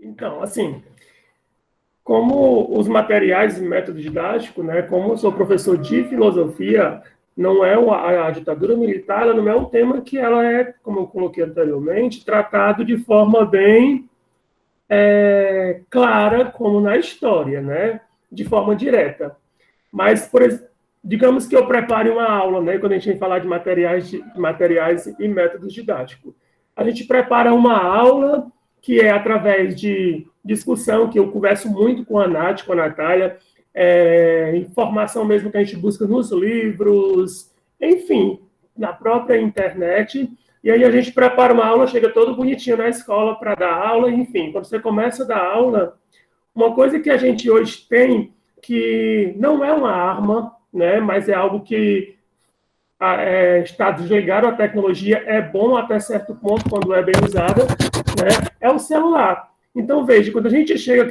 Então, assim, como os materiais e método didático, né, como eu sou professor de filosofia, não é a ditadura militar, ela não é um tema que ela é, como eu coloquei anteriormente, tratado de forma bem clara, como na história, né, de forma direta. Mas, digamos que eu prepare uma aula, né, quando a gente vai falar de materiais e métodos didáticos. A gente prepara uma aula que é através de discussão, que eu converso muito com a Nath, com a Natália, informação mesmo que a gente busca nos livros, enfim, na própria internet. E aí a gente prepara uma aula, chega todo bonitinho na escola para dar aula, enfim. Quando você começa a dar aula, uma coisa que a gente hoje tem, que não é uma arma, né, mas é algo que está desligado à tecnologia, é bom até certo ponto quando é bem usada, né, é o celular. Então, veja, quando a gente chega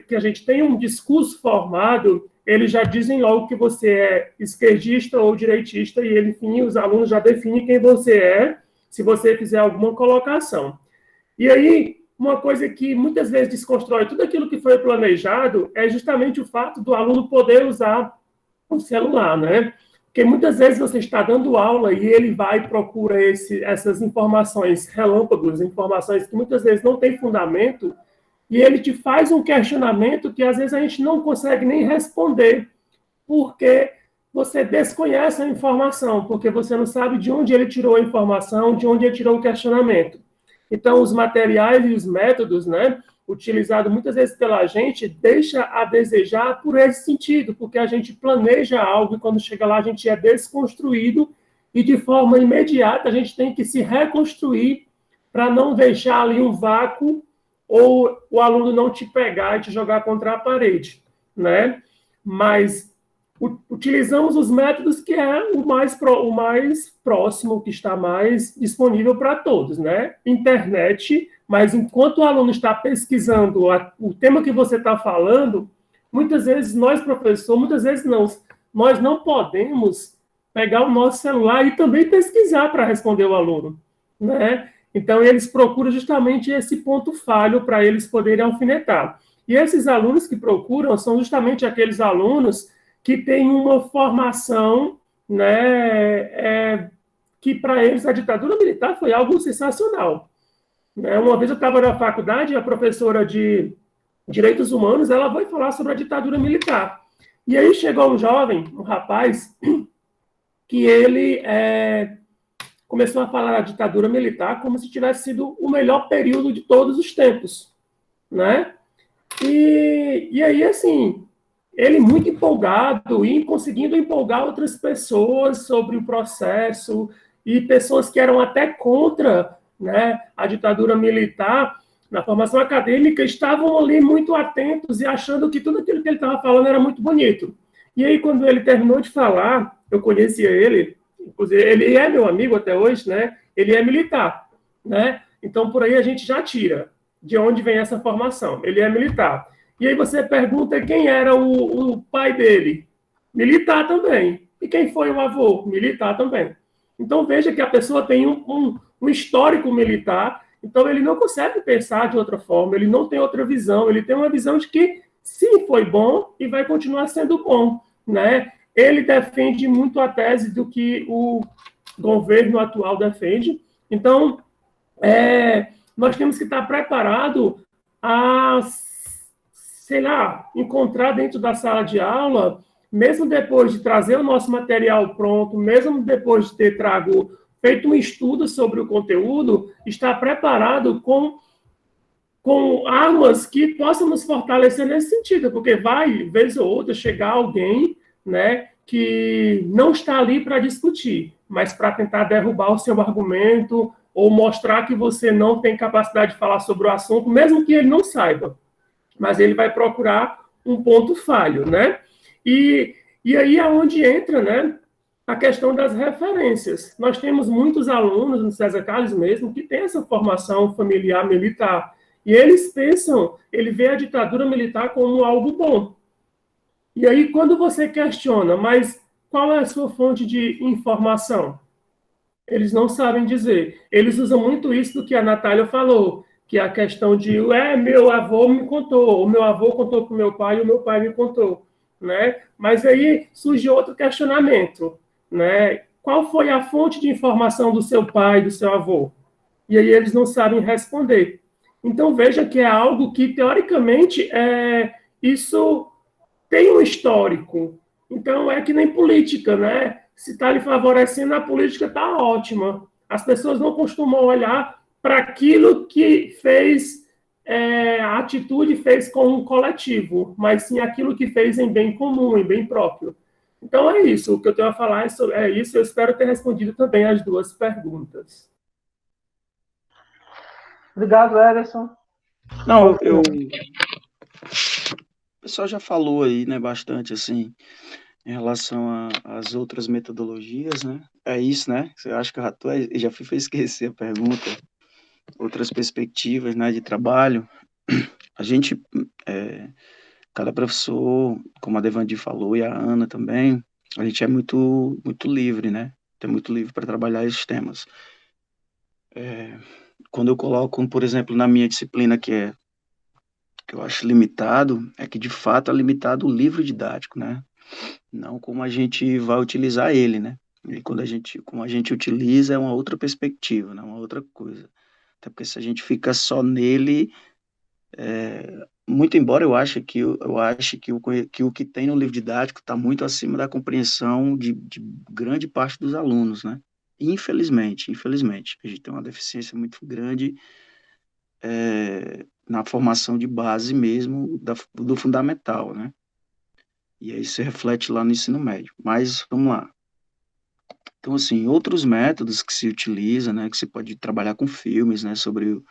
que a gente tem um discurso formado, eles já dizem logo que você é esquerdista ou direitista, e, enfim, os alunos já definem quem você é, se você fizer alguma colocação. E aí, uma coisa que muitas vezes desconstrói tudo aquilo que foi planejado é justamente o fato do aluno poder usar o celular, né? Porque muitas vezes você está dando aula e ele vai e procura essas informações relâmpagos, informações que muitas vezes não têm fundamento, e ele te faz um questionamento que às vezes a gente não consegue nem responder, porque você desconhece a informação, porque você não sabe de onde ele tirou a informação, de onde ele tirou o questionamento. Então, os materiais e os métodos, né, utilizados muitas vezes pela gente, deixa a desejar por esse sentido, porque a gente planeja algo e quando chega lá a gente é desconstruído e de forma imediata a gente tem que se reconstruir para não deixar ali um vácuo ou o aluno não te pegar e te jogar contra a parede, né? Mas utilizamos os métodos que é o mais próximo, que está mais disponível para todos, né? Internet, mas enquanto o aluno está pesquisando o tema que você está falando, muitas vezes nós, professor, muitas vezes não, nós não podemos pegar o nosso celular e também pesquisar para responder o aluno, né? Então, eles procuram justamente esse ponto falho para eles poderem alfinetar. E esses alunos que procuram são justamente aqueles alunos que têm uma formação, né, que para eles a ditadura militar foi algo sensacional. Né? Uma vez eu estava na faculdade, a professora de Direitos Humanos, ela vai falar sobre a ditadura militar. E aí chegou um jovem, um rapaz, que ele começou a falar da ditadura militar como se tivesse sido o melhor período de todos os tempos, né? E aí, assim, ele muito empolgado e conseguindo empolgar outras pessoas sobre o processo e pessoas que eram até contra, né, a ditadura militar na formação acadêmica estavam ali muito atentos e achando que tudo aquilo que ele estava falando era muito bonito. E aí, quando ele terminou de falar, eu conhecia ele, inclusive, ele é meu amigo até hoje, né? Ele é militar, né? Então, por aí a gente já tira de onde vem essa formação. Ele é militar. E aí você pergunta quem era o pai dele. Militar também. E quem foi o avô? Militar também. Então, veja que a pessoa tem um histórico militar, então ele não consegue pensar de outra forma, ele não tem outra visão, ele tem uma visão de que sim, foi bom e vai continuar sendo bom, né? Ele defende muito a tese do que o governo atual defende. Então, nós temos que estar preparados a, sei lá, encontrar dentro da sala de aula, mesmo depois de trazer o nosso material pronto, mesmo depois de ter feito um estudo sobre o conteúdo, estar preparado com armas que possam nos fortalecer nesse sentido, porque vai, vez ou outra, chegar alguém, né, que não está ali para discutir, mas para tentar derrubar o seu argumento ou mostrar que você não tem capacidade de falar sobre o assunto, mesmo que ele não saiba. Mas ele vai procurar um ponto falho, né? E aí é onde entra, né, a questão das referências. Nós temos muitos alunos, no César Carlos mesmo, que têm essa formação familiar militar, e eles pensam, ele vê a ditadura militar como algo bom. E aí, quando você questiona, mas qual é a sua fonte de informação? Eles não sabem dizer. Eles usam muito isso do que a Natália falou, que é a questão de, meu avô me contou, o meu avô contou para o meu pai e o meu pai me contou, né? Mas aí surge outro questionamento, né? Qual foi a fonte de informação do seu pai, do seu avô? E aí eles não sabem responder. Então veja que é algo que, teoricamente, isso tem um histórico. Então é que nem política, né? Se está lhe favorecendo, a política está ótima. As pessoas não costumam olhar para aquilo que fez, a atitude fez com um coletivo, mas sim aquilo que fez em bem comum, em bem próprio. Então é isso. O que eu tenho a falar é isso. Eu espero ter respondido também as duas perguntas. Obrigado, Ederson. Não, o pessoal já falou aí, né, bastante, assim, em relação às outras metodologias, né? É isso, né? Você acha que eu já fui esquecer a pergunta. Outras perspectivas, né, de trabalho. A gente, é, cada professor, como a Devandi falou e a Ana também, a gente é muito livre, né? Tem muito livre para trabalhar esses temas. Quando eu coloco, por exemplo, na minha disciplina que eu acho limitado, é que de fato é limitado o livro didático, né? Não como a gente vai utilizar ele, né? E como a gente utiliza é uma outra perspectiva, né? Uma outra coisa. Até porque se a gente fica só nele, muito embora eu ache que o que tem no livro didático está muito acima da compreensão de grande parte dos alunos, né? Infelizmente, a gente tem uma deficiência muito grande na formação de base mesmo do fundamental, né? E aí se reflete lá no ensino médio. Mas vamos lá. Então, assim, outros métodos que se utiliza, né, que se pode trabalhar com filmes, né, sobre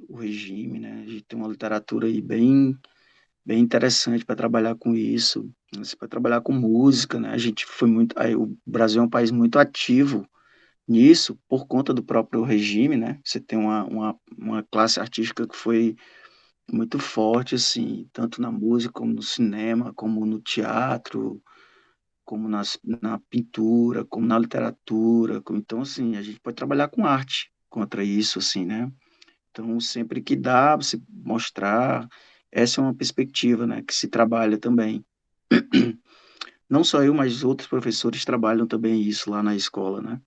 o regime, né? A gente tem uma literatura aí bem interessante para trabalhar com isso. Você pode trabalhar com música, né? A gente foi muito, aí, o Brasil é um país muito ativo nisso por conta do próprio regime, né? Você tem uma classe artística que foi muito forte, assim, tanto na música como no cinema, como no teatro, como na pintura, como na literatura. Então, assim, a gente pode trabalhar com arte contra isso, assim, né? Então, sempre que dá, você mostrar, essa é uma perspectiva, né, que se trabalha também. Não só eu, mas outros professores trabalham também isso lá na escola, né?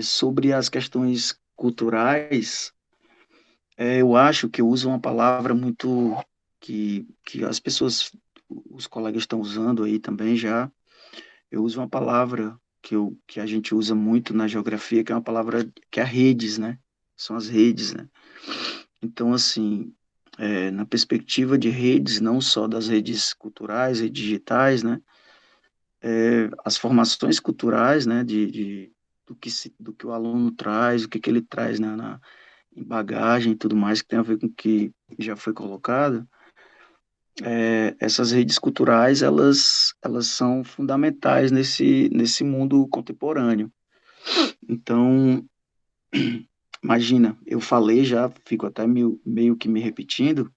Sobre as questões culturais, eu acho que eu uso uma palavra muito que as pessoas, os colegas estão usando aí também já. Eu uso uma palavra que a gente usa muito na geografia, que é uma palavra que é redes, né? São as redes, né? Então, assim, na perspectiva de redes, não só das redes culturais e digitais, né? As formações culturais, né? Do que o aluno traz, o que ele traz em bagagem e tudo mais, que tem a ver com o que já foi colocado. Essas redes culturais, elas são fundamentais nesse mundo contemporâneo. Então, imagina, eu falei já, fico até meio que me repetindo,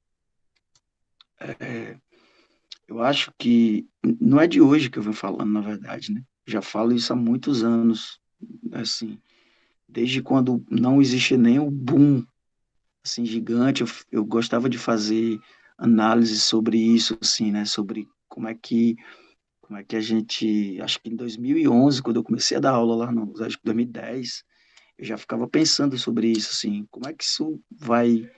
eu acho que não é de hoje que eu venho falando, na verdade, né? Já falo isso há muitos anos, assim, desde quando não existia nem o boom, assim, gigante, eu gostava de fazer análises sobre isso, assim, né? Sobre como é que a gente, acho que em 2011, quando eu comecei a dar aula lá no, acho que 2010, eu já ficava pensando sobre isso, assim, como é que isso vai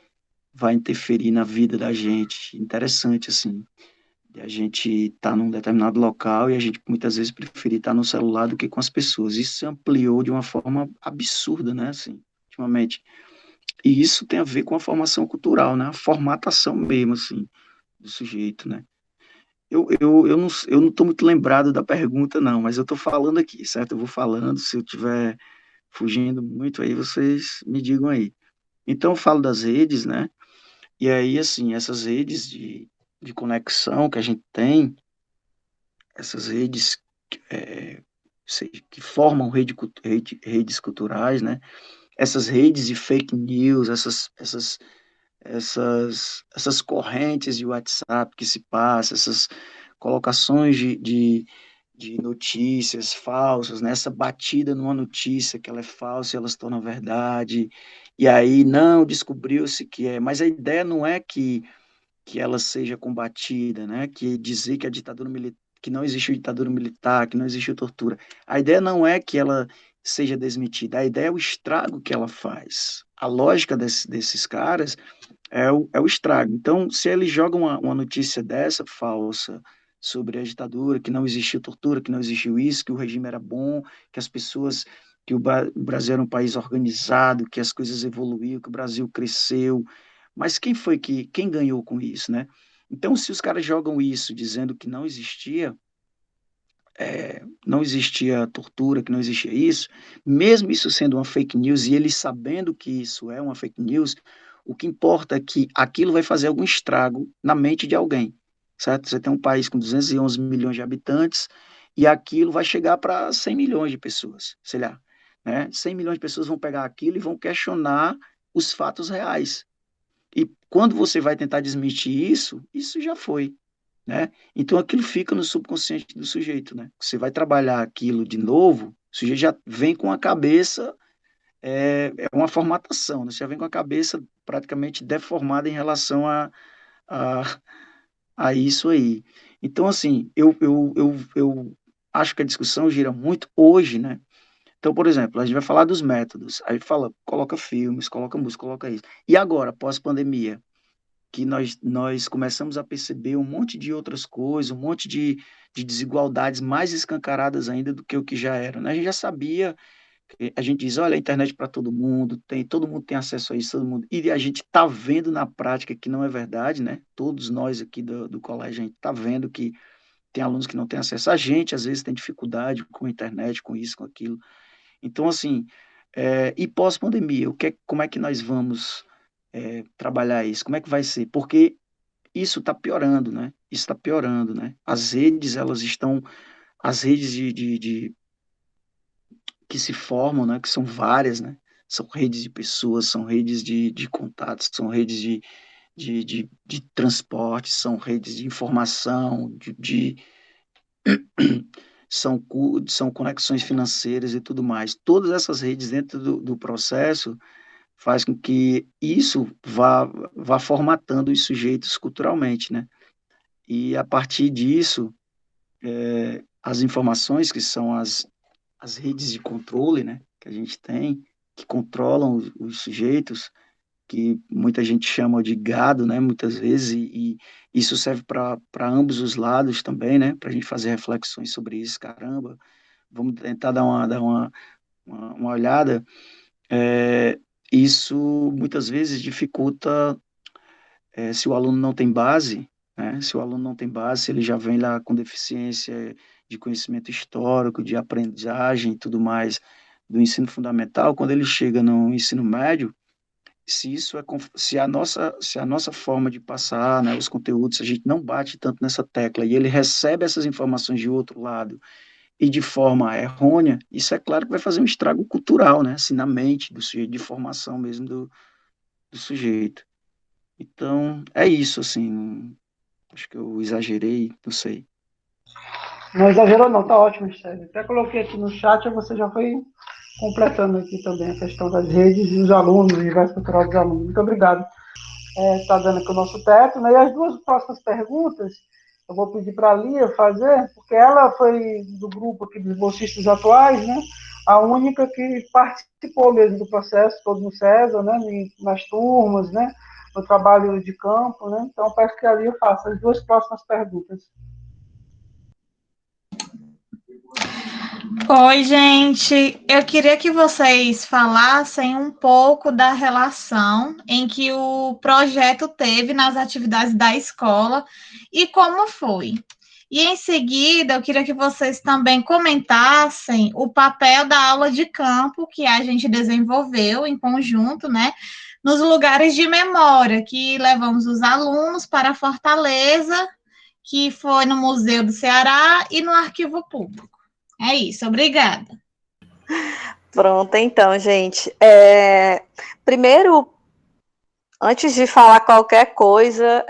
interferir na vida da gente. Interessante, assim, de a gente estar num determinado local e a gente muitas vezes preferir estar no celular do que com as pessoas. Isso se ampliou de uma forma absurda, né, assim, ultimamente. E isso tem a ver com a formação cultural, né, a formatação mesmo, assim, do sujeito, né. Eu não estou muito lembrado da pergunta, não, mas eu estou falando aqui, certo? Eu vou falando, se eu estiver fugindo muito, aí vocês me digam aí. Então, eu falo das redes, né? E aí, assim, essas redes de conexão que a gente tem, essas redes é, que formam redes culturais, né? Essas redes de fake news, essas correntes de WhatsApp que se passam, essas colocações de notícias falsas, né? Essa batida numa notícia que ela é falsa e ela se torna verdade, e aí não descobriu-se que é, mas a ideia não é que ela seja combatida, né? Que dizer que a ditadura militar, que não existiu ditadura militar, que não existiu tortura. A ideia não é que ela seja desmentida, a ideia é o estrago que ela faz. A lógica desses caras é o estrago. Então, se eles jogam uma notícia dessa falsa sobre a ditadura, que não existiu tortura, que não existiu isso, que o regime era bom, que as pessoas, que o Brasil era um país organizado, que as coisas evoluíram, que o Brasil cresceu, mas quem ganhou com isso, né? Então, se os caras jogam isso dizendo que não existia tortura, que não existia isso, mesmo isso sendo uma fake news e eles sabendo que isso é uma fake news, o que importa é que aquilo vai fazer algum estrago na mente de alguém, certo? Você tem um país com 211 milhões de habitantes e aquilo vai chegar para 100 milhões de pessoas, sei lá, né? 100 milhões de pessoas vão pegar aquilo e vão questionar os fatos reais. E quando você vai tentar desmentir isso, isso já foi, né? Então aquilo fica no subconsciente do sujeito, né? Você vai trabalhar aquilo de novo, o sujeito já vem com a cabeça, é uma formatação, né? Você já vem com a cabeça praticamente deformada em relação a, a isso aí. Então, assim, eu acho que a discussão gira muito hoje, né? Então, por exemplo, a gente vai falar dos métodos, aí fala, coloca filmes, coloca música, coloca isso. E agora, pós-pandemia? Que nós começamos a perceber um monte de outras coisas, um monte de desigualdades mais escancaradas ainda do que o que já era, né? A gente já sabia, a gente diz, olha, a internet para todo mundo tem acesso a isso, todo mundo, e a gente está vendo na prática que não é verdade, né? Todos nós aqui do colégio, a gente está vendo que tem alunos que não têm acesso a gente, às vezes tem dificuldade com a internet, com isso, com aquilo. Então, assim, e pós-pandemia, como é que nós vamos trabalhar isso? Como é que vai ser? Porque isso está piorando, né? Isso está piorando, né? As redes que se formam, né? Que são várias, né? São redes de pessoas, são redes de contatos, são redes de transporte, são redes de informação, são conexões financeiras e tudo mais. Todas essas redes dentro do processo faz com que isso vá formatando os sujeitos culturalmente, né? E a partir disso, as informações que são as redes de controle, né, que a gente tem, que controlam os sujeitos, que muita gente chama de gado, né, muitas vezes, e isso serve para ambos os lados também, né, para a gente fazer reflexões sobre isso, caramba, vamos tentar dar uma olhada. Isso muitas vezes dificulta, se o aluno não tem base, né? Se o aluno não tem base, se ele já vem lá com deficiência de conhecimento histórico, de aprendizagem e tudo mais do ensino fundamental, quando ele chega no ensino médio, se a nossa forma de passar, né, os conteúdos, se a gente não bate tanto nessa tecla e ele recebe essas informações de outro lado e de forma errônea, isso é claro que vai fazer um estrago cultural, né, assim, na mente do sujeito, de formação mesmo do sujeito. Então, é isso, assim, acho que eu exagerei, não sei. Não exagerou não, tá ótimo, Steve. Até coloquei aqui no chat, você já foi completando aqui também a questão das redes e os alunos, o universo cultural dos alunos. Muito obrigado. Está dando aqui o nosso teto, né? E as duas próximas perguntas, eu vou pedir para a Lia fazer, porque ela foi do grupo aqui dos bolsistas atuais, né? A única que participou mesmo do processo, todo no César, né? Nas turmas, né? No trabalho de campo, né? Então, peço que a Lia faça as duas próximas perguntas. Oi, gente. Eu queria que vocês falassem um pouco da relação em que o projeto teve nas atividades da escola e como foi. E em seguida, eu queria que vocês também comentassem o papel da aula de campo que a gente desenvolveu em conjunto, né? Nos lugares de memória, que levamos os alunos para Fortaleza, que foi no Museu do Ceará e no Arquivo Público. É isso, obrigada. Pronto, então, gente. Primeiro, antes de falar qualquer coisa,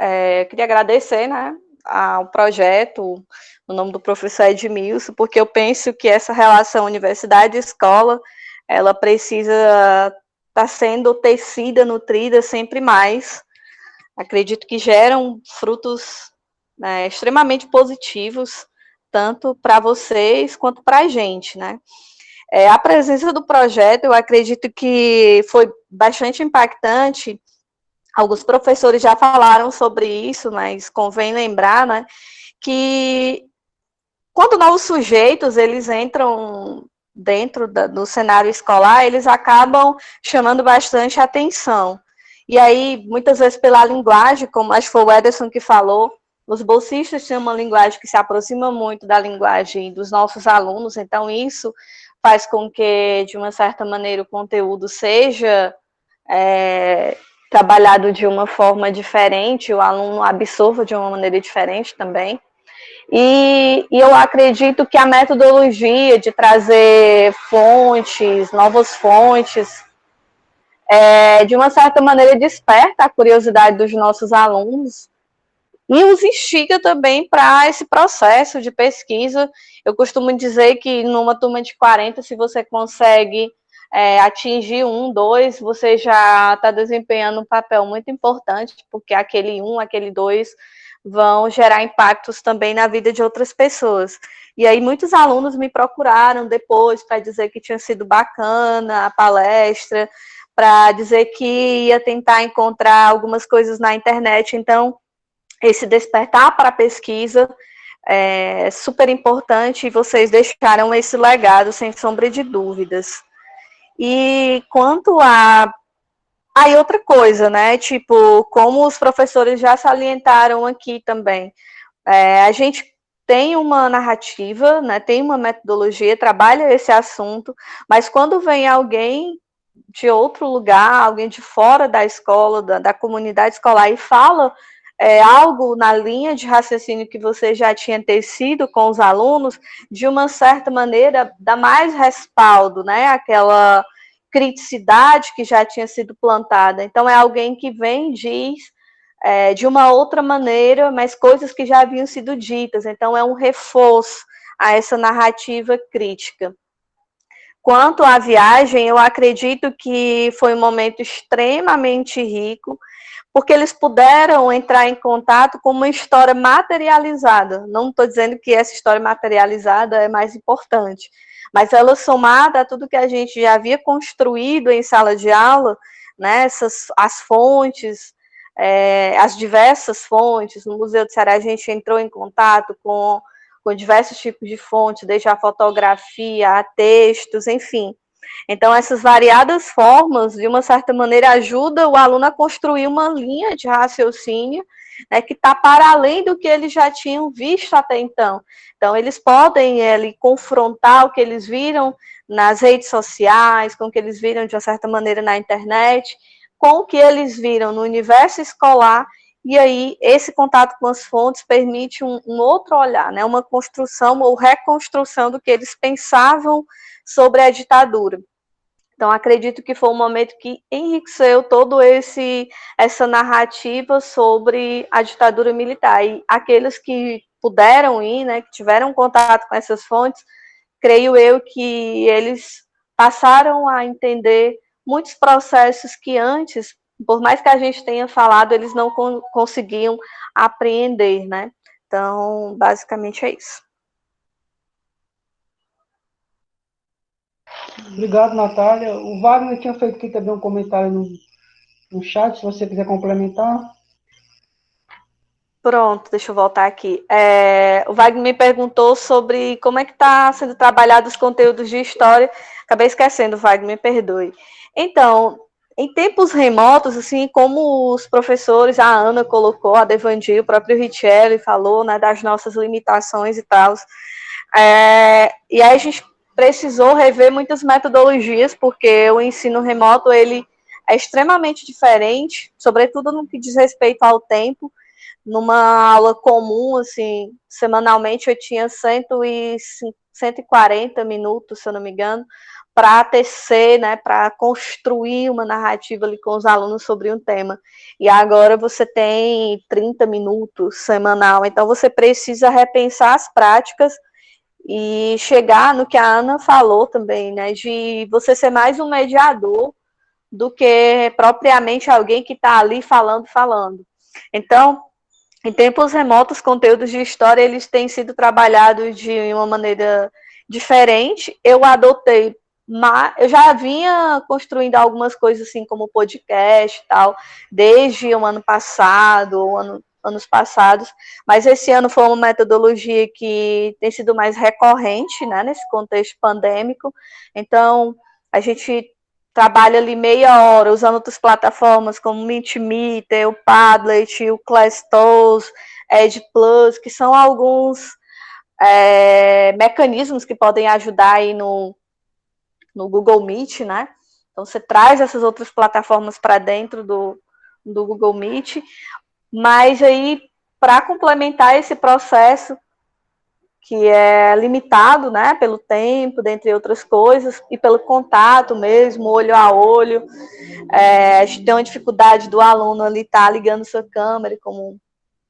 queria agradecer, né, ao projeto, no nome do professor Edmilson, porque eu penso que essa relação universidade-escola, ela precisa estar sendo tecida, nutrida sempre mais. Acredito que geram frutos, né, extremamente positivos, tanto para vocês quanto para a gente, né? A presença do projeto, eu acredito que foi bastante impactante. Alguns professores já falaram sobre isso, mas convém lembrar, né, que quando novos sujeitos eles entram dentro do cenário escolar, eles acabam chamando bastante atenção. E aí, muitas vezes pela linguagem, como acho que foi o Ederson que falou, os bolsistas têm uma linguagem que se aproxima muito da linguagem dos nossos alunos, então isso faz com que, de uma certa maneira, o conteúdo seja trabalhado de uma forma diferente, o aluno absorva de uma maneira diferente também. E eu acredito que a metodologia de trazer fontes, novas fontes, de uma certa maneira desperta a curiosidade dos nossos alunos e os instiga também para esse processo de pesquisa. Eu costumo dizer que numa turma de 40, se você consegue atingir 1, 2, você já está desempenhando um papel muito importante, porque aquele 1, aquele 2 vão gerar impactos também na vida de outras pessoas. E aí muitos alunos me procuraram depois para dizer que tinha sido bacana a palestra, para dizer que ia tentar encontrar algumas coisas na internet. Então, esse despertar para a pesquisa é super importante e vocês deixaram esse legado, sem sombra de dúvidas. E quanto a... Aí outra coisa, né, tipo, como os professores já salientaram aqui também, a gente tem uma narrativa, né, tem uma metodologia, trabalha esse assunto, mas quando vem alguém de outro lugar, alguém de fora da escola, da comunidade escolar e fala algo na linha de raciocínio que você já tinha tecido com os alunos, de uma certa maneira dá mais respaldo, né, aquela criticidade que já tinha sido plantada. Então é alguém que vem e diz de uma outra maneira, mas coisas que já haviam sido ditas. Então é um reforço a essa narrativa crítica. Quanto à viagem, eu acredito que foi um momento extremamente rico, porque eles puderam entrar em contato com uma história materializada. Não estou dizendo que essa história materializada é mais importante, mas ela somada a tudo que a gente já havia construído em sala de aula, né, as fontes, as diversas fontes. No Museu do Ceará a gente entrou em contato com diversos tipos de fontes, desde a fotografia, a textos, enfim. Então, essas variadas formas, de uma certa maneira, ajudam o aluno a construir uma linha de raciocínio, né, que está para além do que eles já tinham visto até então. Então, eles podem confrontar o que eles viram nas redes sociais, com o que eles viram, de uma certa maneira, na internet, com o que eles viram no universo escolar. E aí, esse contato com as fontes permite um outro olhar, né? Uma construção ou reconstrução do que eles pensavam sobre a ditadura. Então, acredito que foi um momento que enriqueceu todo essa narrativa sobre a ditadura militar. E aqueles que puderam ir, né, que tiveram contato com essas fontes, creio eu que eles passaram a entender muitos processos que antes, por mais que a gente tenha falado, eles não conseguiam apreender, né? Então, basicamente é isso. Obrigado, Natália. O Wagner tinha feito aqui também um comentário no chat, se você quiser complementar. Pronto, deixa eu voltar aqui. O Wagner me perguntou sobre como é que está sendo trabalhado os conteúdos de história. Acabei esquecendo, Wagner, me perdoe. Então, em tempos remotos, assim, como os professores, a Ana colocou, a Devandi, o próprio Richelli falou, né, das nossas limitações e tal. E aí a gente precisou rever muitas metodologias, porque o ensino remoto, ele é extremamente diferente, sobretudo no que diz respeito ao tempo. Numa aula comum, assim, semanalmente eu tinha 140 minutos, se eu não me engano, para tecer, né, para construir uma narrativa ali com os alunos sobre um tema. E agora você tem 30 minutos semanal, então você precisa repensar as práticas e chegar no que a Ana falou também, né, de você ser mais um mediador do que propriamente alguém que está ali falando. Então, em tempos remotos, conteúdos de história, eles têm sido trabalhados de uma maneira diferente. Eu adotei, eu já vinha construindo algumas coisas assim, como podcast e tal, desde o ano passado, anos passados, mas esse ano foi uma metodologia que tem sido mais recorrente, né, nesse contexto pandêmico. Então, a gente trabalha ali meia hora usando outras plataformas como o Mentimeter, o Padlet, o ClassTools, Ed Plus, que são alguns mecanismos que podem ajudar aí no Google Meet, né? Então você traz essas outras plataformas para dentro do Google Meet, mas aí para complementar esse processo que é limitado, né, pelo tempo, dentre outras coisas, e pelo contato mesmo, olho a olho. A gente tem uma dificuldade do aluno ali estar ligando sua câmera, como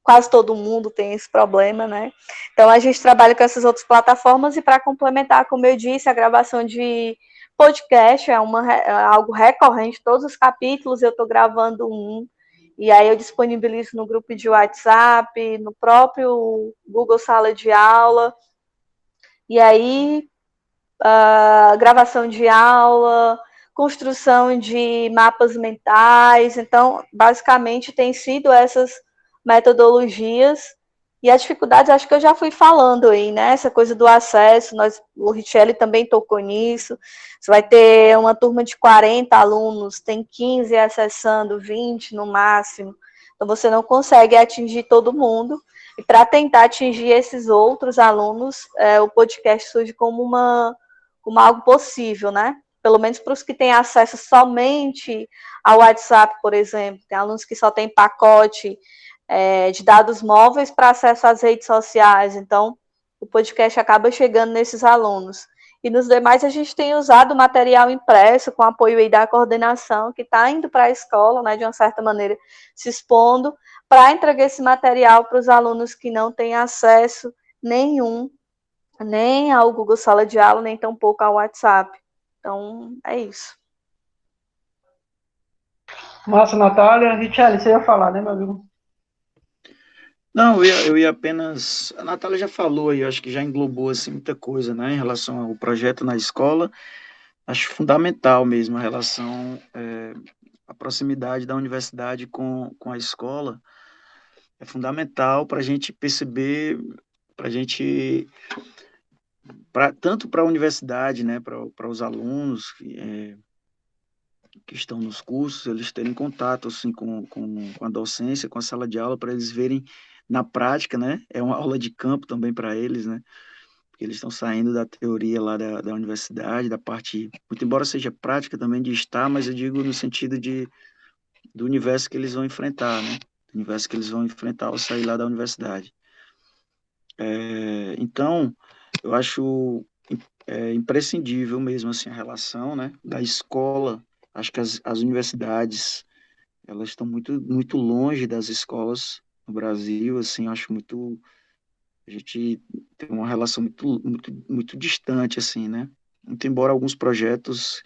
quase todo mundo tem esse problema, né? Então, a gente trabalha com essas outras plataformas, e para complementar, como eu disse, a gravação de podcast é algo recorrente, todos os capítulos eu estou gravando um, e aí eu disponibilizo no grupo de WhatsApp, no próprio Google Sala de Aula, e aí gravação de aula, construção de mapas mentais. Então, basicamente, tem sido essas metodologias. E as dificuldades, acho que eu já fui falando aí, né? Essa coisa do acesso, o Richelle também tocou nisso. Você vai ter uma turma de 40 alunos, tem 15 acessando, 20 no máximo. Então, você não consegue atingir todo mundo. E para tentar atingir esses outros alunos, o podcast surge como algo possível, né? Pelo menos para os que têm acesso somente ao WhatsApp, por exemplo. Tem alunos que só têm pacote de dados móveis para acesso às redes sociais. Então, o podcast acaba chegando nesses alunos. E nos demais, a gente tem usado material impresso, com apoio aí da coordenação, que está indo para a escola, né, de uma certa maneira, se expondo, para entregar esse material para os alunos que não têm acesso nenhum, nem ao Google Sala de Aula, nem tampouco ao WhatsApp. Então, é isso. Massa, Natália. Richelle, você ia falar, né, meu amigo? Não, eu ia apenas. A Natália já falou aí, eu acho que já englobou assim, muita coisa, né, em relação ao projeto na escola. Acho fundamental mesmo a relação, a proximidade da universidade com a escola. É fundamental para a gente perceber, para a gente, tanto para a universidade, né, para os alunos que estão nos cursos, eles terem contato assim, com a docência, com a sala de aula, para eles verem na prática, né? É uma aula de campo também para eles, né? Porque eles estão saindo da teoria lá da universidade, da parte, muito embora seja prática também de estar, mas eu digo no sentido do universo que eles vão enfrentar, né? Do universo que eles vão enfrentar ao sair lá da universidade. Então, eu acho imprescindível mesmo assim a relação, né, da escola. Acho que as universidades, elas estão muito longe das escolas no Brasil, assim, acho muito, a gente tem uma relação muito distante, assim, né? Muito embora alguns projetos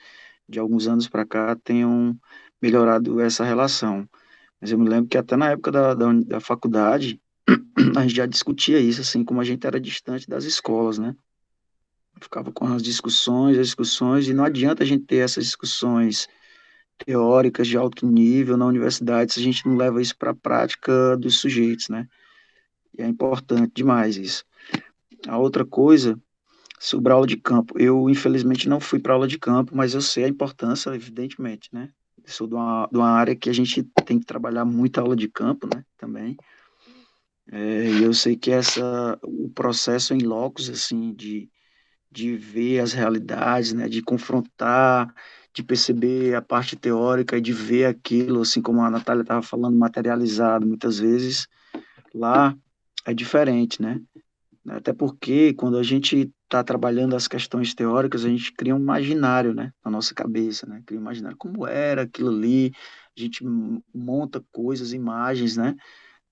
de alguns anos para cá tenham melhorado essa relação. Mas eu me lembro que até na época da faculdade, a gente já discutia isso, assim, como a gente era distante das escolas, né? Ficava com as discussões, e não adianta a gente ter essas discussões teóricas de alto nível na universidade se a gente não leva isso para a prática dos sujeitos, né? E é importante demais isso. A outra coisa, sobre a aula de campo. Eu, infelizmente, não fui para aula de campo, mas eu sei a importância, evidentemente, né? Eu sou de uma área que a gente tem que trabalhar muito a aula de campo, né? Também. E eu sei que o processo em locos, assim, de ver as realidades, né, de confrontar, de perceber a parte teórica e de ver aquilo, assim como a Natália estava falando, materializado, muitas vezes lá é diferente, né? Até porque quando a gente está trabalhando as questões teóricas, a gente cria um imaginário, né, na nossa cabeça, né, cria um imaginário como era aquilo ali, a gente monta coisas, imagens, né,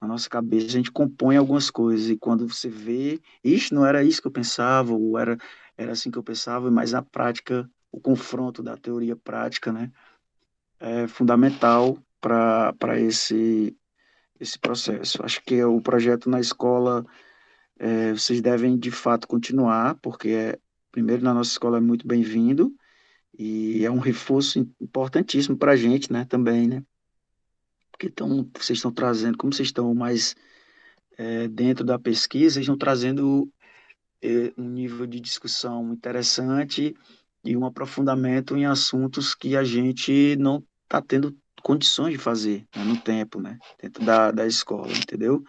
na nossa cabeça, a gente compõe algumas coisas, e quando você vê, ixi, não era isso que eu pensava, ou era assim que eu pensava, mas na prática, o confronto da teoria prática, né, é fundamental para esse processo. Acho que o projeto na escola, vocês devem de fato continuar, porque primeiro na nossa escola é muito bem-vindo, e é um reforço importantíssimo para a gente, né, também, né, porque vocês estão trazendo, como vocês estão mais dentro da pesquisa, vocês estão trazendo um nível de discussão interessante e um aprofundamento em assuntos que a gente não está tendo condições de fazer, né, no tempo, né, dentro da escola, entendeu?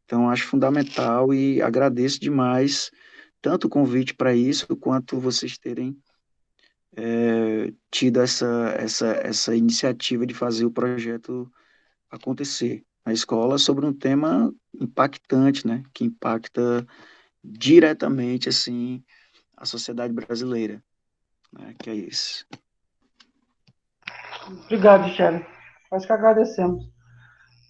Então, acho fundamental e agradeço demais tanto o convite para isso, quanto vocês terem tido essa iniciativa de fazer o projeto acontecer na escola sobre um tema impactante, né, que impacta diretamente, assim, a sociedade brasileira, né, que é isso. Obrigado, Michele. Nós que agradecemos.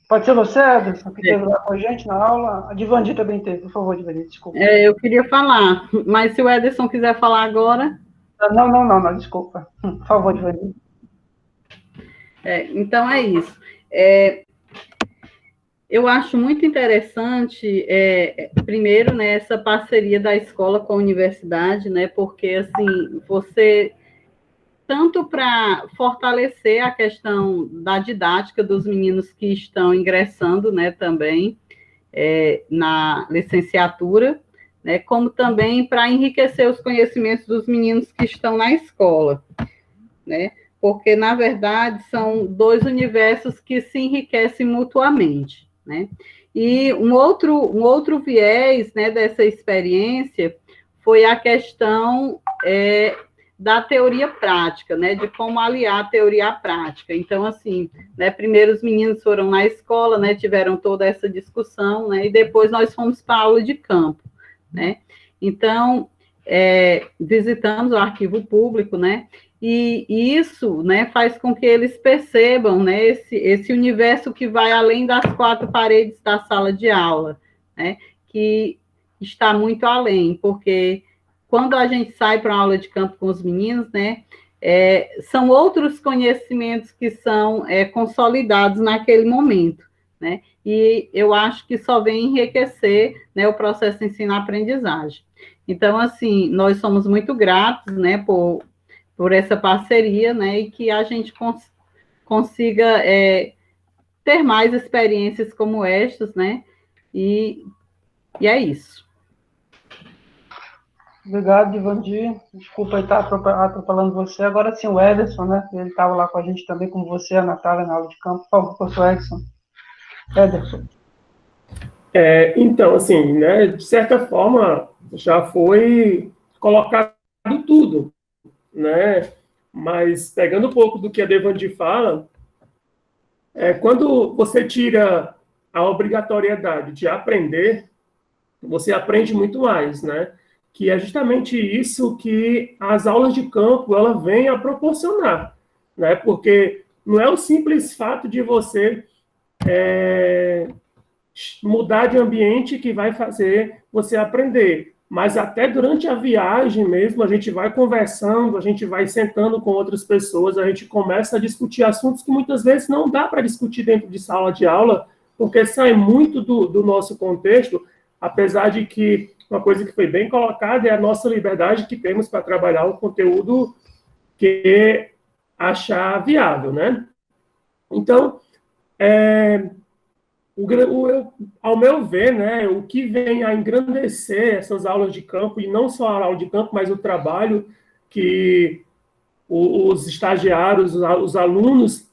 Pode ser você, Ederson, que esteve lá com a gente na aula. A Divandi também teve, por favor, Divandi, desculpa. Eu queria falar, mas se o Ederson quiser falar agora... Não, desculpa. Por favor, Divandi. Então é isso. Eu acho muito interessante, primeiro, né, essa parceria da escola com a universidade, né, porque, assim, você... tanto para fortalecer a questão da didática dos meninos que estão ingressando, né, também na licenciatura, né, como também para enriquecer os conhecimentos dos meninos que estão na escola, né, porque, na verdade, são dois universos que se enriquecem mutuamente, né, e um outro viés, né, dessa experiência foi a questão da teoria prática, né, de como aliar a teoria à prática. Então, assim, né, primeiro os meninos foram na escola, né, tiveram toda essa discussão, né, e depois nós fomos para a aula de campo, né. Então, visitamos o arquivo público, né, e isso, né, faz com que eles percebam, né, esse universo que vai além das quatro paredes da sala de aula, né, que está muito além, porque quando a gente sai para uma aula de campo com os meninos, né, são outros conhecimentos que são consolidados naquele momento, né, e eu acho que só vem enriquecer, né, o processo de ensino-aprendizagem. Então, assim, nós somos muito gratos, né, por essa parceria, né, e que a gente consiga ter mais experiências como estas, né, e é isso. Obrigado, Divandi. Desculpa estar atropelando você. Agora sim, o Ederson, né? Ele estava lá com a gente também, como você, a Natália, na aula de campo. Por favor, professor Ederson. Então, assim, né, de certa forma, já foi colocado tudo, né? Mas, pegando um pouco do que a Devandi fala, quando você tira a obrigatoriedade de aprender, você aprende muito mais, né? Que é justamente isso que as aulas de campo ela vem a proporcionar, né? Porque não é o simples fato de você mudar de ambiente que vai fazer você aprender, mas até durante a viagem mesmo, a gente vai conversando, a gente vai sentando com outras pessoas, a gente começa a discutir assuntos que muitas vezes não dá para discutir dentro de sala de aula, porque sai muito do nosso contexto, apesar de que uma coisa que foi bem colocada é a nossa liberdade que temos para trabalhar o conteúdo que achar viável, né? Então, ao meu ver, né, o que vem a engrandecer essas aulas de campo, e não só a aula de campo, mas o trabalho que os estagiários, os alunos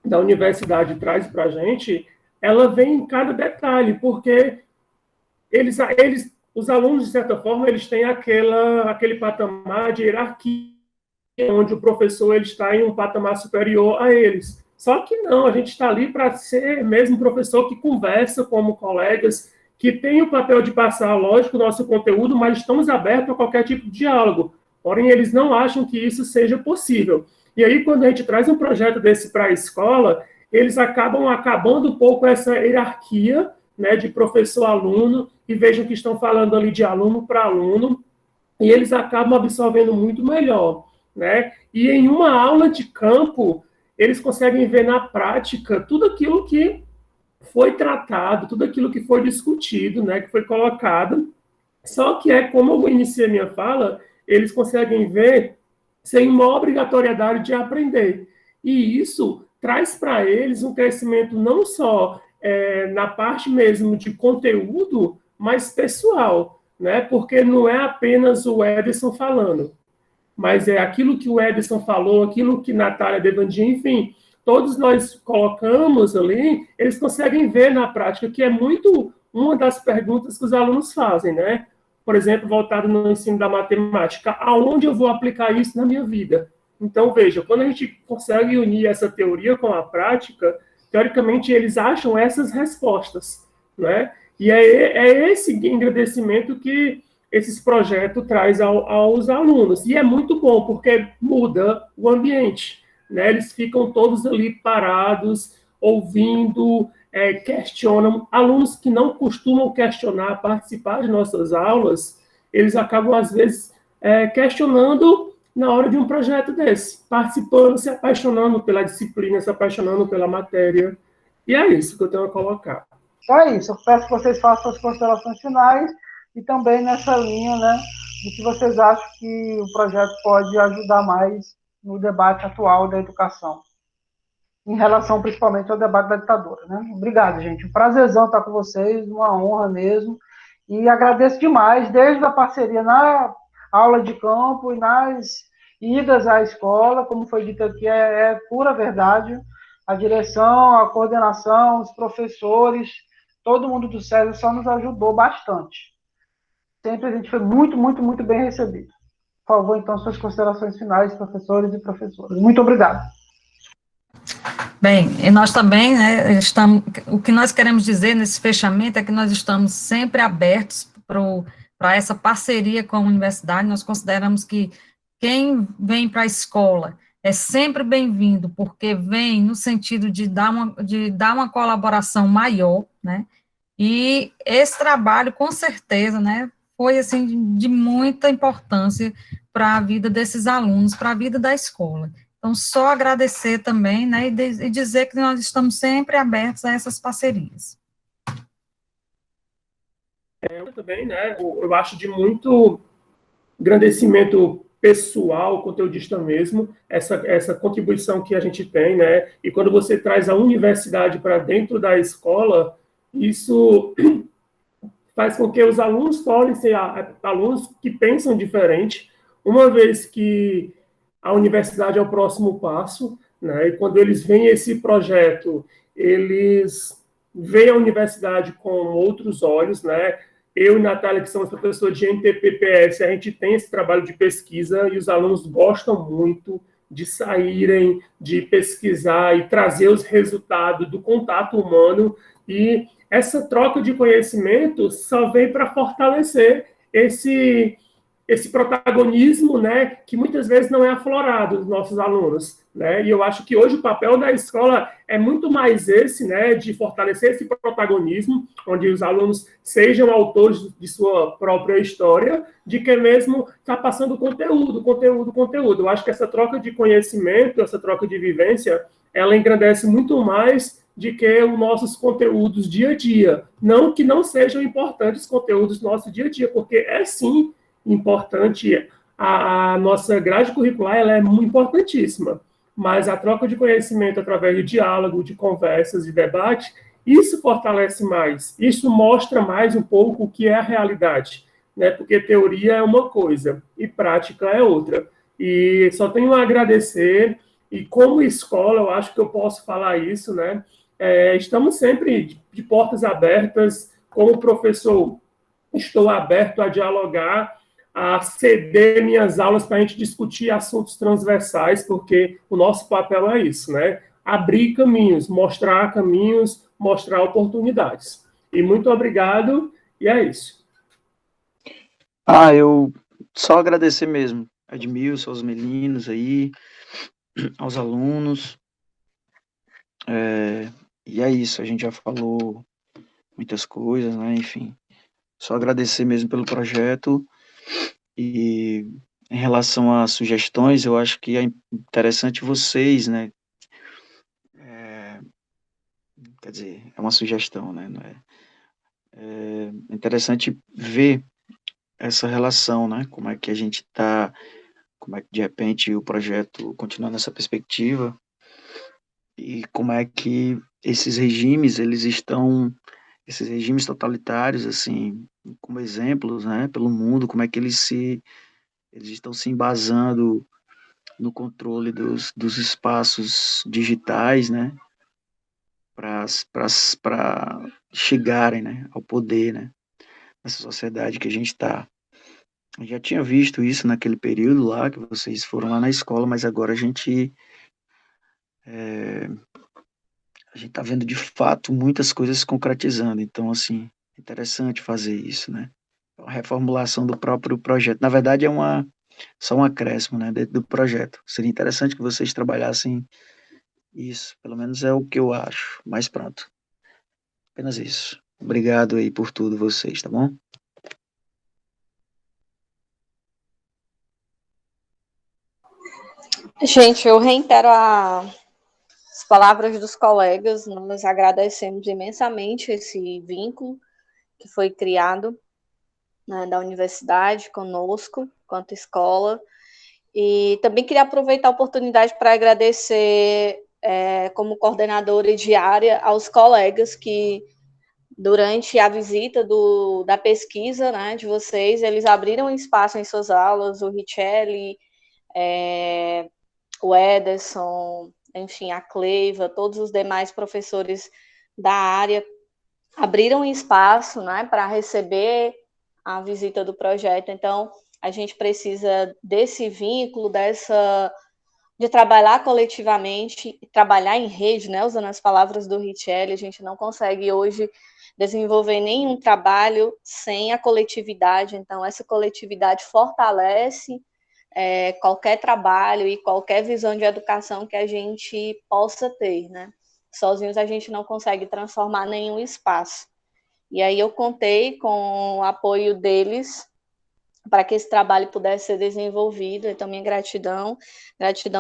da universidade trazem para a gente, ela vem em cada detalhe, porque os alunos, de certa forma, eles têm aquele patamar de hierarquia, onde o professor ele está em um patamar superior a eles. Só que não, a gente está ali para ser mesmo professor que conversa como colegas, que tem o papel de passar, lógico, o nosso conteúdo, mas estamos abertos a qualquer tipo de diálogo. Porém, eles não acham que isso seja possível. E aí, quando a gente traz um projeto desse para a escola, eles acabam acabando um pouco essa hierarquia, né, de professor-aluno, e vejam que estão falando ali de aluno para aluno, e eles acabam absorvendo muito melhor, né? E em uma aula de campo, eles conseguem ver na prática tudo aquilo que foi tratado, tudo aquilo que foi discutido, né, que foi colocado, só que como eu iniciei minha fala, eles conseguem ver sem uma obrigatoriedade de aprender. E isso traz para eles um crescimento não só na parte mesmo de conteúdo, mas pessoal, né? Porque não é apenas o Ederson falando, mas é aquilo que o Ederson falou, aquilo que Natália Devandia, enfim, todos nós colocamos ali, eles conseguem ver na prática, que é muito uma das perguntas que os alunos fazem, né? Por exemplo, voltado no ensino da matemática, aonde eu vou aplicar isso na minha vida? Então, veja, quando a gente consegue unir essa teoria com a prática, teoricamente, eles acham essas respostas, né? E é esse engrandecimento que esses projetos traz aos alunos. E é muito bom, porque muda o ambiente, né? Eles ficam todos ali parados, ouvindo, questionam. Alunos que não costumam questionar, participar de nossas aulas, eles acabam, às vezes, questionando na hora de um projeto desse, participando, se apaixonando pela disciplina, se apaixonando pela matéria. E é isso que eu tenho a colocar. Então é isso, eu peço que vocês façam as considerações finais e também nessa linha, né, do que vocês acham que o projeto pode ajudar mais no debate atual da educação, em relação principalmente ao debate da ditadura, né? Obrigado, gente. Um prazerzão estar com vocês, uma honra mesmo, e agradeço demais, desde a parceria na aula de campo e nas idas à escola, como foi dito aqui, é pura verdade, a direção, a coordenação, os professores, todo mundo do César só nos ajudou bastante. Sempre a gente foi muito, muito, muito bem recebido. Por favor, então, suas considerações finais, professores e professoras. Muito obrigado. Bem, e nós também, né, o que nós queremos dizer nesse fechamento é que nós estamos sempre abertos para essa parceria com a universidade. Nós consideramos que quem vem para a escola é sempre bem-vindo, porque vem no sentido de dar uma colaboração maior, né, e esse trabalho, com certeza, né, foi, assim, de muita importância para a vida desses alunos, para a vida da escola. Então, só agradecer também, né, e dizer que nós estamos sempre abertos a essas parcerias. Eu também, né, eu acho de muito engrandecimento pessoal, conteudista mesmo, essa contribuição que a gente tem, né, e quando você traz a universidade para dentro da escola, isso faz com que os alunos tornem ser alunos que pensam diferente, uma vez que a universidade é o próximo passo, né? E quando eles veem esse projeto, eles veem a universidade com outros olhos, né? Eu e Natália, que somos professores de NTPPS, a gente tem esse trabalho de pesquisa e os alunos gostam muito de saírem, de pesquisar e trazer os resultados do contato humano, e essa troca de conhecimento só vem para fortalecer esse protagonismo, né, que muitas vezes não é aflorado dos nossos alunos, né, e eu acho que hoje o papel da escola é muito mais esse, né, de fortalecer esse protagonismo, onde os alunos sejam autores de sua própria história, de que mesmo está passando conteúdo. Eu acho que essa troca de conhecimento, essa troca de vivência, ela engrandece muito mais de que os nossos conteúdos dia a dia. Não que não sejam importantes conteúdos do nosso dia a dia, porque é sim importante, a nossa grade curricular ela é muito importantíssima, mas a troca de conhecimento através de diálogo, de conversas, de debate, isso fortalece mais, isso mostra mais um pouco o que é a realidade, né? Porque teoria é uma coisa e prática é outra. E só tenho a agradecer, e como escola, eu acho que eu posso falar isso, né? Estamos sempre de portas abertas, como professor, estou aberto a dialogar, a ceder minhas aulas para a gente discutir assuntos transversais, porque o nosso papel é isso, né? Abrir caminhos, mostrar oportunidades. E muito obrigado, e é isso. Eu só agradecer mesmo, Edmilson, aos meninos aí, aos alunos, e é isso, a gente já falou muitas coisas, né, enfim, só agradecer mesmo pelo projeto, e em relação às sugestões, eu acho que é interessante vocês, né, quer dizer, é uma sugestão, né, não é? É interessante ver essa relação, né, como é que a gente está, como é que de repente o projeto continua nessa perspectiva, e como é que esses regimes, esses regimes totalitários, assim, como exemplos, né, pelo mundo, como é que eles estão se embasando no controle dos espaços digitais, né, para chegarem, né, ao poder, né, nessa sociedade que a gente está. Eu já tinha visto isso naquele período lá, que vocês foram lá na escola, mas agora a gente está vendo de fato muitas coisas se concretizando. Então, assim, é interessante fazer isso, né? É uma reformulação do próprio projeto. Na verdade, só um acréscimo, né, dentro do projeto. Seria interessante que vocês trabalhassem isso. Pelo menos é o que eu acho. Mas pronto. Apenas isso. Obrigado aí por tudo, vocês, tá bom? Gente, eu reitero as palavras dos colegas, nós agradecemos imensamente esse vínculo que foi criado, né, da universidade conosco, quanto escola, e também queria aproveitar a oportunidade para agradecer, como coordenadora diária, aos colegas que, durante a visita da pesquisa, né, de vocês, eles abriram espaço em suas aulas, o Richelli, o Ederson, enfim, a Cleiva, todos os demais professores da área abriram espaço, né, para receber a visita do projeto. Então, a gente precisa desse vínculo, de trabalhar coletivamente, trabalhar em rede, né, usando as palavras do Richelli. A gente não consegue hoje desenvolver nenhum trabalho sem a coletividade. Então, essa coletividade fortalece qualquer trabalho e qualquer visão de educação que a gente possa ter, né? Sozinhos a gente não consegue transformar nenhum espaço. E aí eu contei com o apoio deles para que esse trabalho pudesse ser desenvolvido. Então, minha gratidão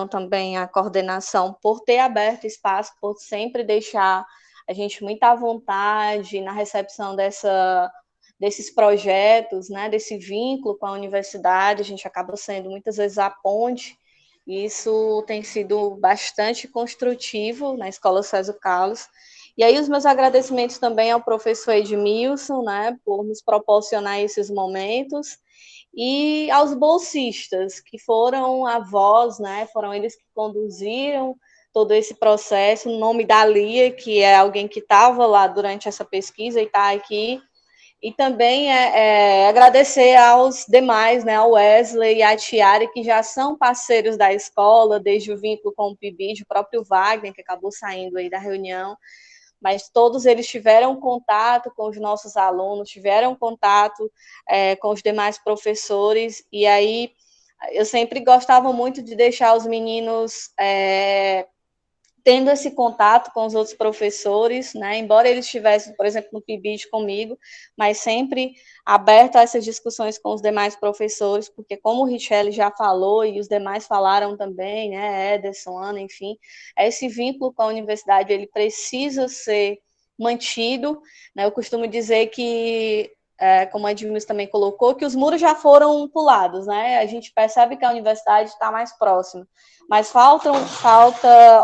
também à coordenação por ter aberto espaço, por sempre deixar a gente muito à vontade na recepção desses projetos, né, desse vínculo com a universidade. A gente acaba sendo muitas vezes a ponte, e isso tem sido bastante construtivo na Escola César Carlos. E aí os meus agradecimentos também ao professor Edmilson, né, por nos proporcionar esses momentos, e aos bolsistas, que foram a voz, né, foram eles que conduziram todo esse processo, no nome da Lia, que é alguém que estava lá durante essa pesquisa e está aqui. E também agradecer aos demais, né, ao Wesley e à Tiara, que já são parceiros da escola, desde o vínculo com o PIBID, o próprio Wagner, que acabou saindo aí da reunião, mas todos eles tiveram contato com os nossos alunos, tiveram contato com os demais professores, e aí eu sempre gostava muito de deixar os meninos tendo esse contato com os outros professores, né, embora eles estivessem, por exemplo, no PIBID comigo, mas sempre aberto a essas discussões com os demais professores, porque como o Richelli já falou, e os demais falaram também, né, Ederson, Ana, enfim, esse vínculo com a universidade, ele precisa ser mantido, né, eu costumo dizer que, como a Edmilson também colocou, que os muros já foram pulados, né, a gente percebe que a universidade está mais próxima, mas falta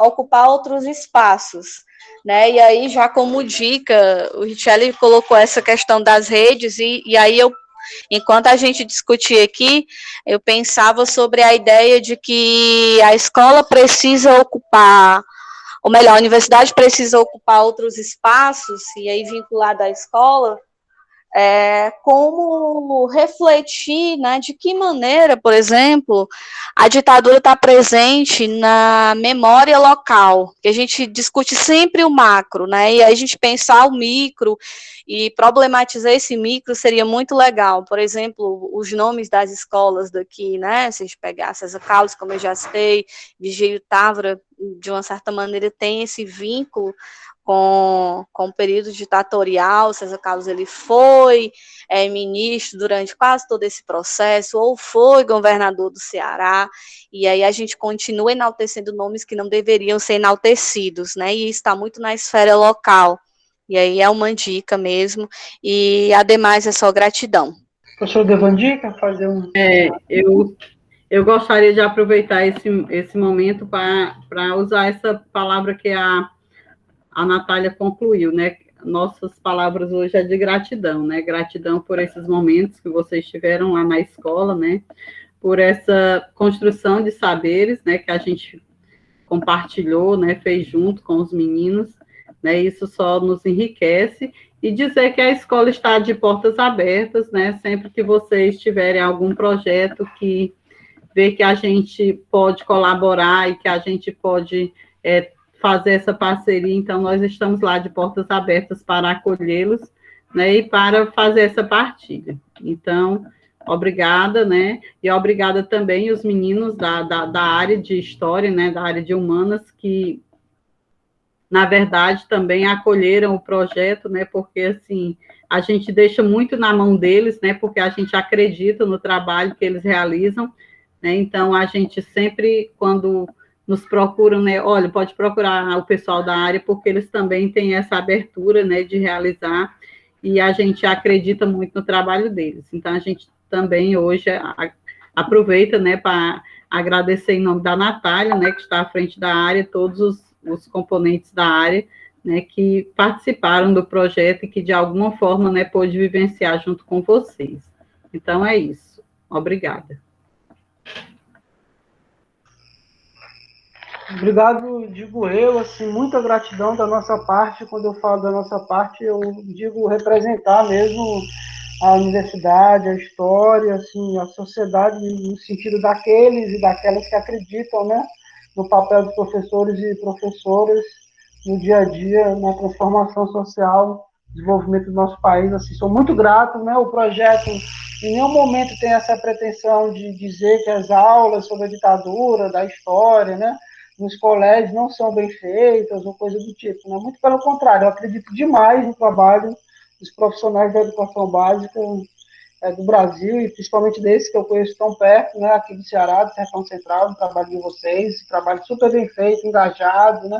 ocupar outros espaços, né? E aí, já como dica, o Richelli colocou essa questão das redes, e aí enquanto a gente discutia aqui, eu pensava sobre a ideia de que a escola precisa ocupar, ou melhor, a universidade precisa ocupar outros espaços, e aí vinculado à escola, como refletir, né, de que maneira, por exemplo, a ditadura está presente na memória local, que a gente discute sempre o macro, né, e aí a gente pensar o micro e problematizar esse micro seria muito legal. Por exemplo, os nomes das escolas daqui, né, se a gente pegar César Carlos, como eu já citei, Vigílio Távora, de uma certa maneira tem esse vínculo com o período ditatorial. César Carlos ele foi ministro durante quase todo esse processo, ou foi governador do Ceará, e aí a gente continua enaltecendo nomes que não deveriam ser enaltecidos, né, e está muito na esfera local, e aí é uma dica mesmo, e ademais é só gratidão. Professor Devandi, quer fazer um... Eu gostaria de aproveitar esse momento para usar essa palavra que a Natália concluiu, né? Nossas palavras hoje é de gratidão, né? Gratidão por esses momentos que vocês tiveram lá na escola, né? Por essa construção de saberes, né? Que a gente compartilhou, né? Fez junto com os meninos, né? Isso só nos enriquece. E dizer que a escola está de portas abertas, né? Sempre que vocês tiverem algum projeto que vê que a gente pode colaborar e que a gente pode fazer essa parceria, então nós estamos lá de portas abertas para acolhê-los, né, e para fazer essa partilha. Então, obrigada, né, e obrigada também os meninos da área de História, né, da área de Humanas, que, na verdade, também acolheram o projeto, né, porque, assim, a gente deixa muito na mão deles, né, porque a gente acredita no trabalho que eles realizam, né, então a gente sempre, quando nos procuram, né, olha, pode procurar o pessoal da área, porque eles também têm essa abertura, né, de realizar, e a gente acredita muito no trabalho deles. Então, a gente também hoje aproveita, né, para agradecer em nome da Natália, né, que está à frente da área, todos os componentes da área, né, que participaram do projeto e que, de alguma forma, né, pôde vivenciar junto com vocês. Então, é isso. Obrigada. Obrigado, digo eu, assim, muita gratidão da nossa parte. Quando eu falo da nossa parte, eu digo representar mesmo a universidade, a história, assim, a sociedade, no sentido daqueles e daquelas que acreditam, né, no papel dos professores e professoras no dia a dia, na transformação social, desenvolvimento do nosso país. Assim, sou muito grato, né, o projeto em nenhum momento tem essa pretensão de dizer que as aulas sobre a ditadura, da história, né, nos colégios não são bem feitas ou coisa do tipo, né? Muito pelo contrário, eu acredito demais no trabalho dos profissionais da educação básica do Brasil, e principalmente desse que eu conheço tão perto, né, aqui do Ceará, do Sertão Central, no trabalho de vocês, trabalho super bem feito, engajado, né?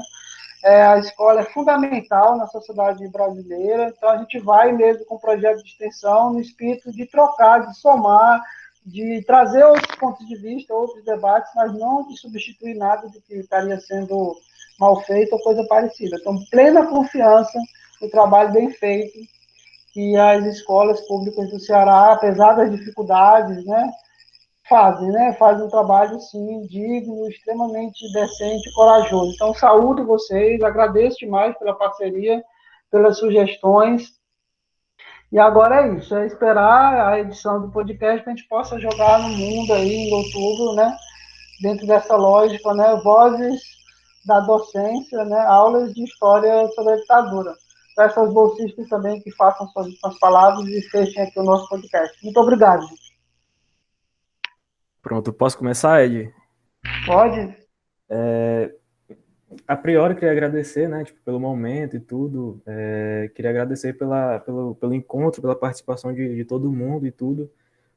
A escola é fundamental na sociedade brasileira, então a gente vai mesmo com o projeto de extensão no espírito de trocar, de somar, de trazer outros pontos de vista, outros debates, mas não de substituir nada do que estaria sendo mal feito ou coisa parecida. Então, plena confiança no trabalho bem feito que as escolas públicas do Ceará, apesar das dificuldades, né, fazem um trabalho, sim, digno, extremamente decente e corajoso. Então, saúdo vocês, agradeço demais pela parceria, pelas sugestões. E agora é isso, é esperar a edição do podcast que a gente possa jogar no mundo aí em outubro, né? Dentro dessa lógica, né? Vozes da docência, né? Aulas de história sobre a ditadura. Peço aos bolsistas também que façam suas últimas palavras e fechem aqui o nosso podcast. Muito obrigado, gente. Pronto, posso começar, Ed? Pode? A priori, queria agradecer, né, tipo, pelo momento e tudo. Queria agradecer pelo encontro, pela participação de todo mundo e tudo,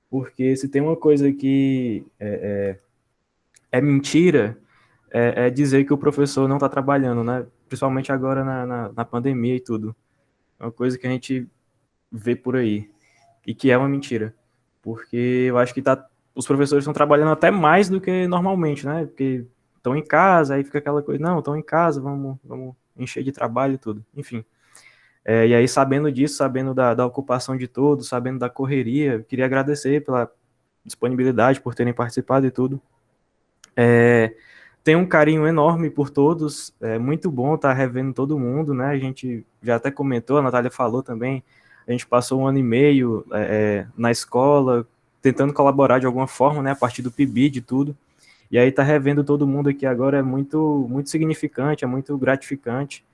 porque se tem uma coisa que é mentira, é dizer que o professor não está trabalhando, né? Principalmente agora na pandemia e tudo. É uma coisa que a gente vê por aí, e que é uma mentira, porque eu acho que os professores estão trabalhando até mais do que normalmente, né? Porque estão em casa, aí fica aquela coisa, não, estão em casa, vamos encher de trabalho e tudo, enfim. E aí, sabendo disso, sabendo da ocupação de todos, sabendo da correria, eu queria agradecer pela disponibilidade, por terem participado e tudo. Tenho um carinho enorme por todos, é muito bom estar revendo todo mundo, né? A gente já até comentou, a Natália falou também, a a gente passou 1 ano e meio na escola, tentando colaborar de alguma forma, né, a partir do PIBID e tudo. E aí tá revendo todo mundo aqui agora é muito, muito significante, é muito gratificante,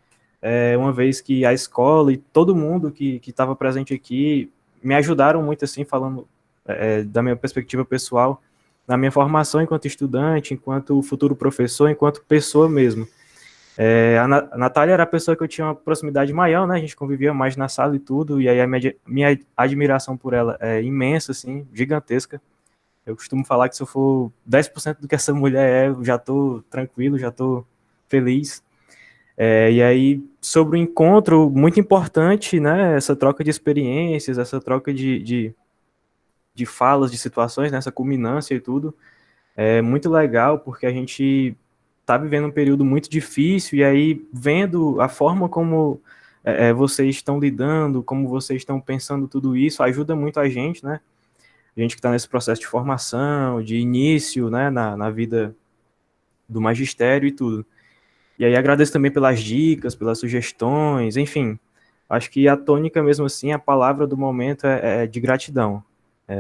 uma vez que a escola e todo mundo que estava presente aqui me ajudaram muito, assim, falando da minha perspectiva pessoal, na minha formação enquanto estudante, enquanto futuro professor, enquanto pessoa mesmo. A Natália era a pessoa que eu tinha uma proximidade maior, né? A gente convivia mais na sala e tudo, e aí a minha admiração por ela é imensa, assim, gigantesca. Eu costumo falar que se eu for 10% do que essa mulher eu já tô tranquilo, já tô feliz. E aí, sobre o encontro, muito importante, né? Essa troca de experiências, essa troca de falas, de situações, né? Essa culminância e tudo. É muito legal, porque a gente está vivendo um período muito difícil, e aí vendo a forma como vocês estão lidando, como vocês estão pensando tudo isso, ajuda muito a gente, né? A gente que está nesse processo de formação, de início, né, na vida do magistério e tudo. E aí agradeço também pelas dicas, pelas sugestões, enfim. Acho que a tônica mesmo assim, a palavra do momento é de gratidão.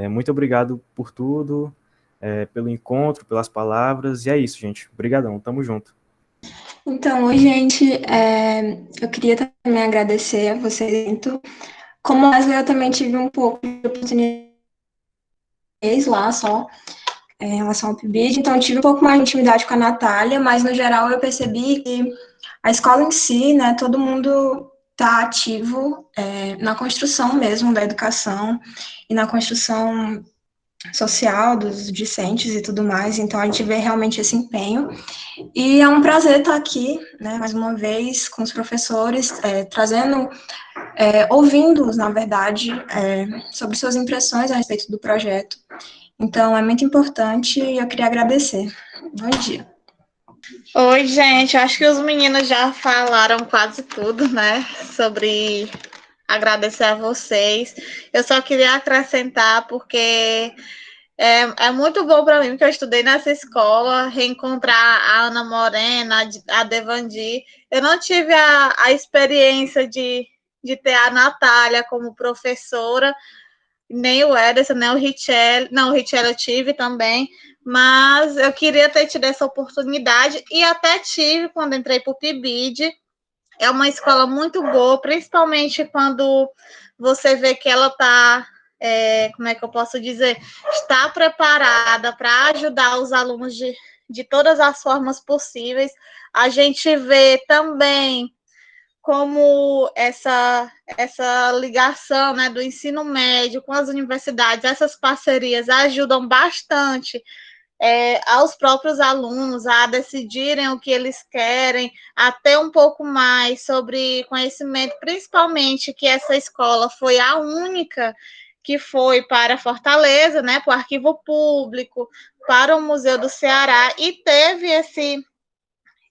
Muito obrigado por tudo, pelo encontro, pelas palavras, e é isso, gente. Obrigadão, tamo junto. Então, oi, gente. Eu queria também agradecer a vocês. Como Wesley, eu também tive um pouco de oportunidade lá só, em relação ao PIBID, então eu tive um pouco mais de intimidade com a Natália, mas no geral eu percebi que a escola em si, né, todo mundo está ativo na construção mesmo da educação e na construção social dos discentes e tudo mais, então a gente vê realmente esse empenho, e é um prazer estar aqui, né, mais uma vez, com os professores, trazendo, ouvindo-os, na verdade, sobre suas impressões a respeito do projeto. Então, é muito importante e eu queria agradecer. Bom dia. Oi, gente, acho que os meninos já falaram quase tudo, né, sobre agradecer a vocês. Eu só queria acrescentar, porque é muito bom para mim, porque eu estudei nessa escola, reencontrar a Ana Morena, a Devandi. Eu não tive a experiência de ter a Natália como professora, nem o Ederson, nem o Richelle. Não, o Richelle eu tive também, mas eu queria ter tido essa oportunidade, e até tive quando entrei para o PIBID. É uma escola muito boa, principalmente quando você vê que ela está, como é que eu posso dizer, está preparada para ajudar os alunos de todas as formas possíveis. A gente vê também como essa ligação, né, do ensino médio com as universidades, essas parcerias ajudam bastante aos próprios alunos a decidirem o que eles querem, a ter um pouco mais sobre conhecimento, principalmente que essa escola foi a única que foi para Fortaleza, né, para o Arquivo Público, para o Museu do Ceará, e teve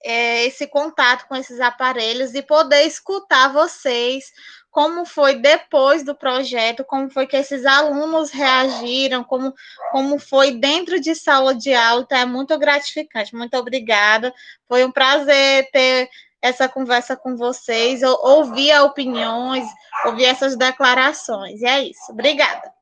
esse contato com esses aparelhos e poder escutar vocês, como foi depois do projeto, como foi que esses alunos reagiram, como foi dentro de sala de aula. Então, é muito gratificante. Muito obrigada. Foi um prazer ter essa conversa com vocês, ouvir opiniões, ouvir essas declarações. E é isso. Obrigada.